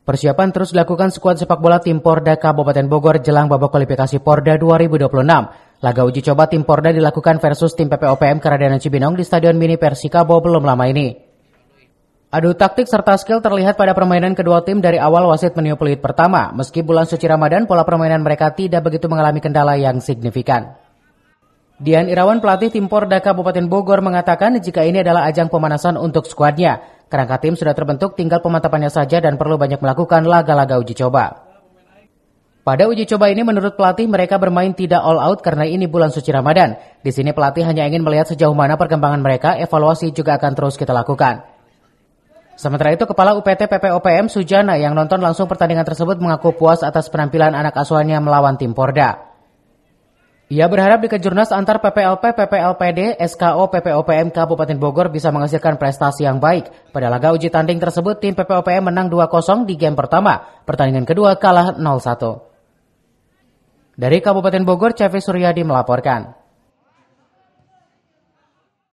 Persiapan terus dilakukan skuad sepak bola tim Porda Kabupaten Bogor jelang babak kualifikasi Porda 2026. Laga uji coba tim Porda dilakukan versus tim PPOPM Keradanan Cibinong di Stadion Mini Persikabo belum lama ini. Adu taktik serta skill terlihat pada permainan kedua tim dari awal wasit meniup peluit pertama. Meski bulan suci Ramadan, pola permainan mereka tidak begitu mengalami kendala yang signifikan. Dian Irawan, pelatih tim Porda Kabupaten Bogor, mengatakan jika ini adalah ajang pemanasan untuk skuadnya. Kerangka tim sudah terbentuk, tinggal pemantapannya saja dan perlu banyak melakukan laga-laga uji coba. Pada uji coba ini menurut pelatih mereka bermain tidak all out karena ini bulan suci Ramadan. Di sini pelatih hanya ingin melihat sejauh mana perkembangan mereka, evaluasi juga akan terus kita lakukan. Sementara itu, Kepala UPT PPOPM Sujana yang nonton langsung pertandingan tersebut mengaku puas atas penampilan anak asuhannya melawan tim Porda. Ia berharap di kejurnas antar PPLP, PPLPD, SKO, PPOPM Kabupaten Bogor bisa menghasilkan prestasi yang baik. Pada laga uji tanding tersebut, tim PPOPM menang 2-0 di game pertama. Pertandingan kedua kalah 0-1. Dari Kabupaten Bogor, Cevi Suryadi melaporkan.